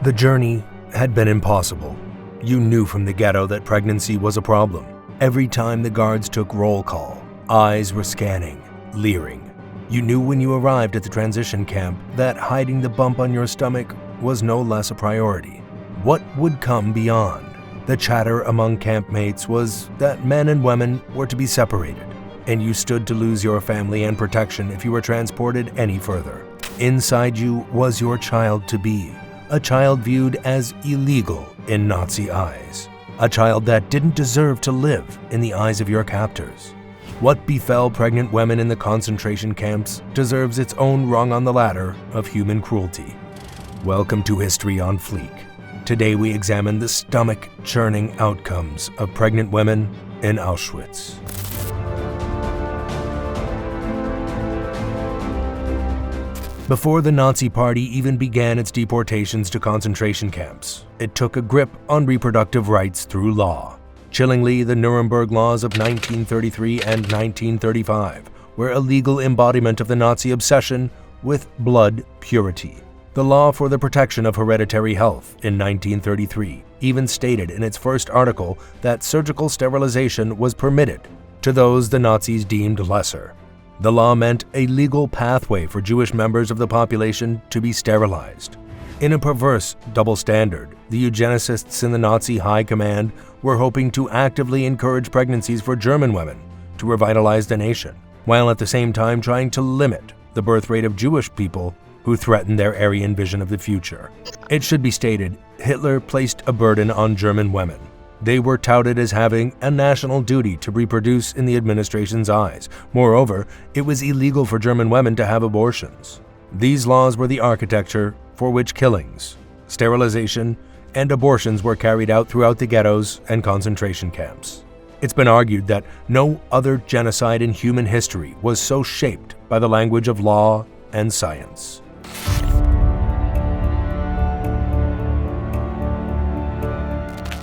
The journey had been impossible. You knew from the ghetto that pregnancy was a problem. Every time the guards took roll call, eyes were scanning, leering. You knew when you arrived at the transition camp that hiding the bump on your stomach was no less a priority. What would come beyond? The chatter among campmates was that men and women were to be separated, and you stood to lose your family and protection if you were transported any further. Inside you was your child-to-be, a child viewed as illegal in Nazi eyes, a child that didn't deserve to live in the eyes of your captors. What befell pregnant women in the concentration camps deserves its own rung on the ladder of human cruelty. Welcome to History on Fleek. Today we examine the stomach-churning outcomes of pregnant women in Auschwitz. Before the Nazi Party even began its deportations to concentration camps, it took a grip on reproductive rights through law. Chillingly, the Nuremberg laws of 1933 and 1935 were a legal embodiment of the Nazi obsession with blood purity. The law for the protection of hereditary health in 1933 even stated in its first article that surgical sterilization was permitted to those the Nazis deemed lesser. The law meant a legal pathway for Jewish members of the population to be sterilized. In a perverse double standard, the eugenicists in the Nazi high command were hoping to actively encourage pregnancies for German women to revitalize the nation, while at the same time trying to limit the birth rate of Jewish people who threatened their Aryan vision of the future. It should be stated, Hitler placed a burden on German women. They were touted as having a national duty to reproduce in the administration's eyes. Moreover, it was illegal for German women to have abortions. These laws were the architecture for which killings, sterilization, and abortions were carried out throughout the ghettos and concentration camps. It's been argued that no other genocide in human history was so shaped by the language of law and science.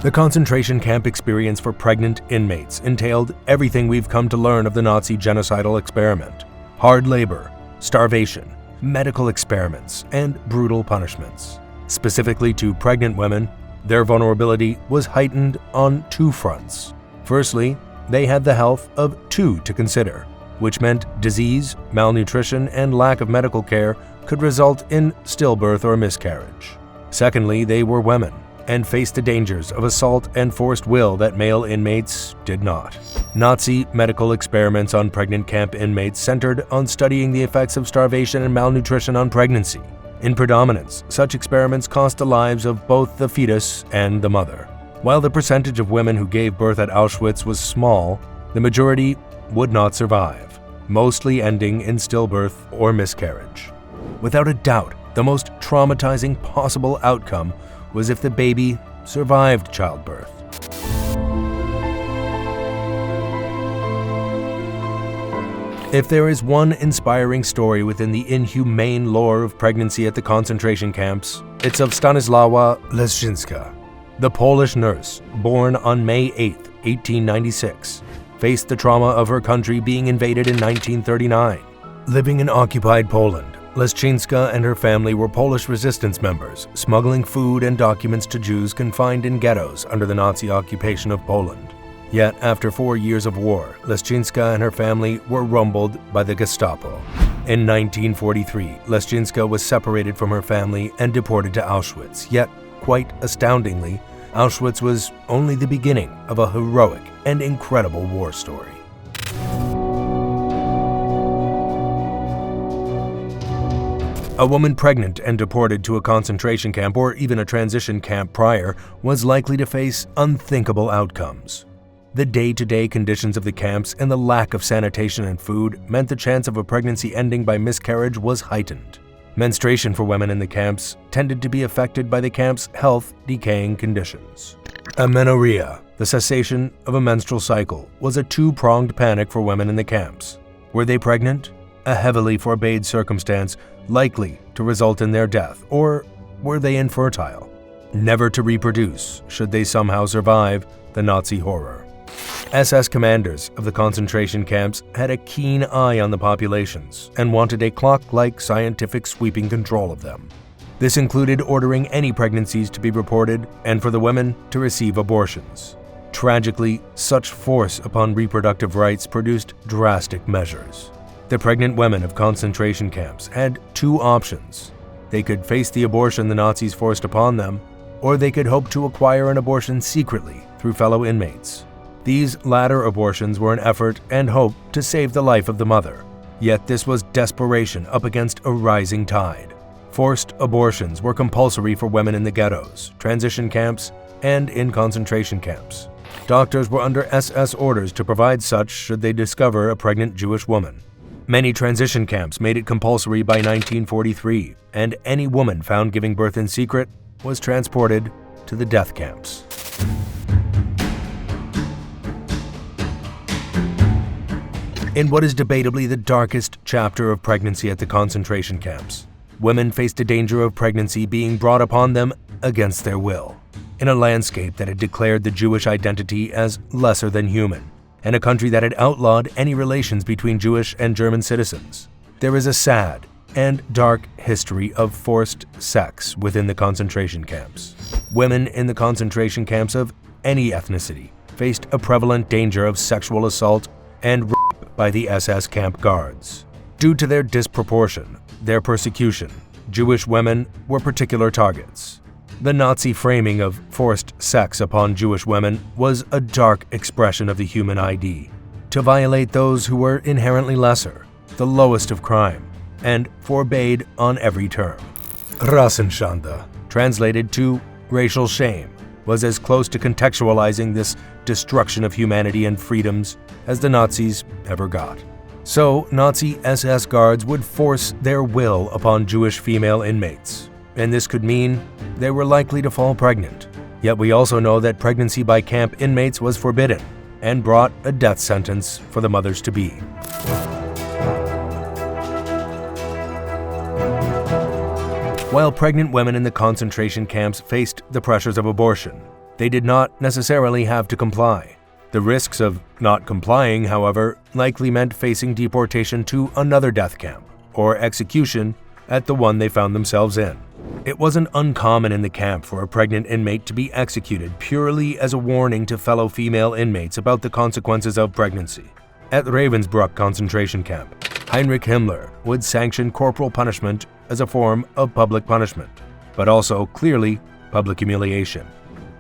The concentration camp experience for pregnant inmates entailed everything we've come to learn of the Nazi genocidal experiment: hard labor, starvation, medical experiments, and brutal punishments. Specifically to pregnant women, their vulnerability was heightened on two fronts. Firstly, they had the health of two to consider, which meant disease, malnutrition, and lack of medical care could result in stillbirth or miscarriage. Secondly, they were women and faced the dangers of assault and forced will that male inmates did not. Nazi medical experiments on pregnant camp inmates centered on studying the effects of starvation and malnutrition on pregnancy. In predominance, such experiments cost the lives of both the fetus and the mother. While the percentage of women who gave birth at Auschwitz was small, the majority would not survive, mostly ending in stillbirth or miscarriage. Without a doubt, the most traumatizing possible outcome was if the baby survived childbirth. If there is one inspiring story within the inhumane lore of pregnancy at the concentration camps, it's of Stanislawa Leszczynska. The Polish nurse, born on May 8, 1896, faced the trauma of her country being invaded in 1939. Living in occupied Poland, Leszczynska and her family were Polish resistance members, smuggling food and documents to Jews confined in ghettos under the Nazi occupation of Poland. Yet, after 4 years of war, Leszczynska and her family were rumbled by the Gestapo. In 1943, Leszczynska was separated from her family and deported to Auschwitz. Yet, quite astoundingly, Auschwitz was only the beginning of a heroic and incredible war story. A woman pregnant and deported to a concentration camp or even a transition camp prior was likely to face unthinkable outcomes. The day-to-day conditions of the camps and the lack of sanitation and food meant the chance of a pregnancy ending by miscarriage was heightened. Menstruation for women in the camps tended to be affected by the camp's health-decaying conditions. Amenorrhea, the cessation of a menstrual cycle, was a two-pronged panic for women in the camps. Were they pregnant? A heavily forbade circumstance likely to result in their death, or were they infertile, never to reproduce should they somehow survive the Nazi horror? SS commanders of the concentration camps had a keen eye on the populations and wanted a clock-like scientific sweeping control of them. This included ordering any pregnancies to be reported and for the women to receive abortions. Tragically, such force upon reproductive rights produced drastic measures. The pregnant women of concentration camps had two options. They could face the abortion the Nazis forced upon them, or they could hope to acquire an abortion secretly through fellow inmates. These latter abortions were an effort and hope to save the life of the mother. Yet this was desperation up against a rising tide. Forced abortions were compulsory for women in the ghettos, transition camps, and in concentration camps. Doctors were under SS orders to provide such should they discover a pregnant Jewish woman. Many transition camps made it compulsory by 1943, and any woman found giving birth in secret was transported to the death camps. In what is debatably the darkest chapter of pregnancy at the concentration camps, women faced a danger of pregnancy being brought upon them against their will. In a landscape that had declared the Jewish identity as lesser than human, and a country that had outlawed any relations between Jewish and German citizens, there is a sad and dark history of forced sex within the concentration camps. Women in the concentration camps of any ethnicity faced a prevalent danger of sexual assault and rape by the SS camp guards. Due to their disproportion, their persecution, Jewish women were particular targets. The Nazi framing of forced sex upon Jewish women was a dark expression of the human ID, to violate those who were inherently lesser, the lowest of crime, and forbade on every term. Rassenschande, translated to racial shame, was as close to contextualizing this destruction of humanity and freedoms as the Nazis ever got. So, Nazi SS guards would force their will upon Jewish female inmates, and this could mean they were likely to fall pregnant. Yet we also know that pregnancy by camp inmates was forbidden and brought a death sentence for the mothers-to-be. While pregnant women in the concentration camps faced the pressures of abortion, they did not necessarily have to comply. The risks of not complying, however, likely meant facing deportation to another death camp or execution at the one they found themselves in. It wasn't uncommon in the camp for a pregnant inmate to be executed purely as a warning to fellow female inmates about the consequences of pregnancy. At Ravensbrück concentration camp, Heinrich Himmler would sanction corporal punishment as a form of public punishment, but also clearly public humiliation.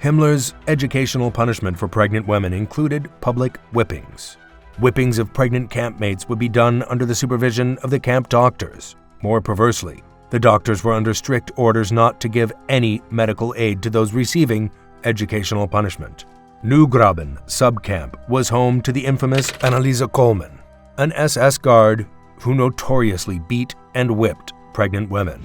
Himmler's educational punishment for pregnant women included public whippings. Whippings of pregnant campmates would be done under the supervision of the camp doctors. More perversely, the doctors were under strict orders not to give any medical aid to those receiving educational punishment. Neugraben subcamp was home to the infamous Anneliese Coleman, an SS guard who notoriously beat and whipped pregnant women.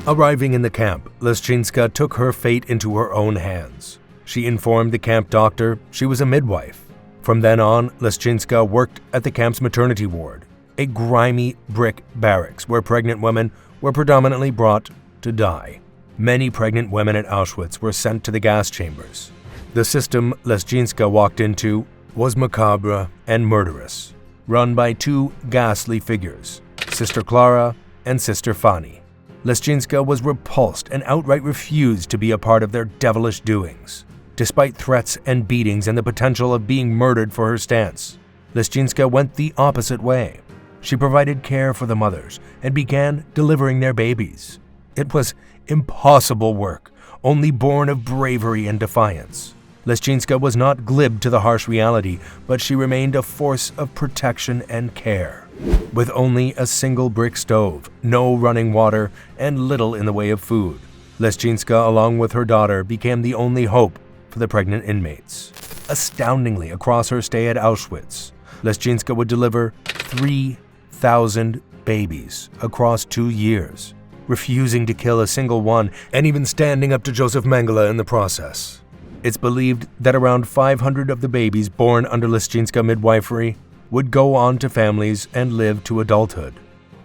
Arriving in the camp, Leszczyńska took her fate into her own hands. She informed the camp doctor she was a midwife. From then on, Leszczyńska worked at the camp's maternity ward, a grimy brick barracks where pregnant women were predominantly brought to die. Many pregnant women at Auschwitz were sent to the gas chambers. The system Leszczyńska walked into was macabre and murderous, run by two ghastly figures, Sister Clara and Sister Fanny. Leszczyńska was repulsed and outright refused to be a part of their devilish doings. Despite threats and beatings and the potential of being murdered for her stance, Leszczyńska went the opposite way. She provided care for the mothers and began delivering their babies. It was impossible work, only born of bravery and defiance. Leszczyńska was not glib to the harsh reality, but she remained a force of protection and care. With only a single brick stove, no running water, and little in the way of food, Leszczyńska, along with her daughter, became the only hope for the pregnant inmates. Astoundingly, across her stay at Auschwitz, Leszczyńska would deliver 3,000 babies across 2 years, refusing to kill a single one and even standing up to Joseph Mengele in the process. It's believed that around 500 of the babies born under Leszczyńska midwifery would go on to families and live to adulthood.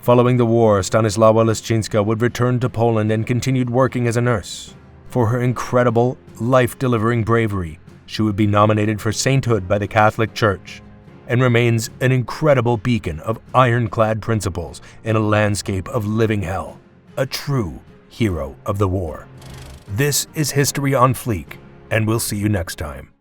Following the war, Stanisława Leszczyńska would return to Poland and continued working as a nurse. For her incredible, life-delivering bravery, she would be nominated for sainthood by the Catholic Church. and remains an incredible beacon of ironclad principles in a landscape of living hell, a true hero of the war. This is History on Fleek, and we'll see you next time.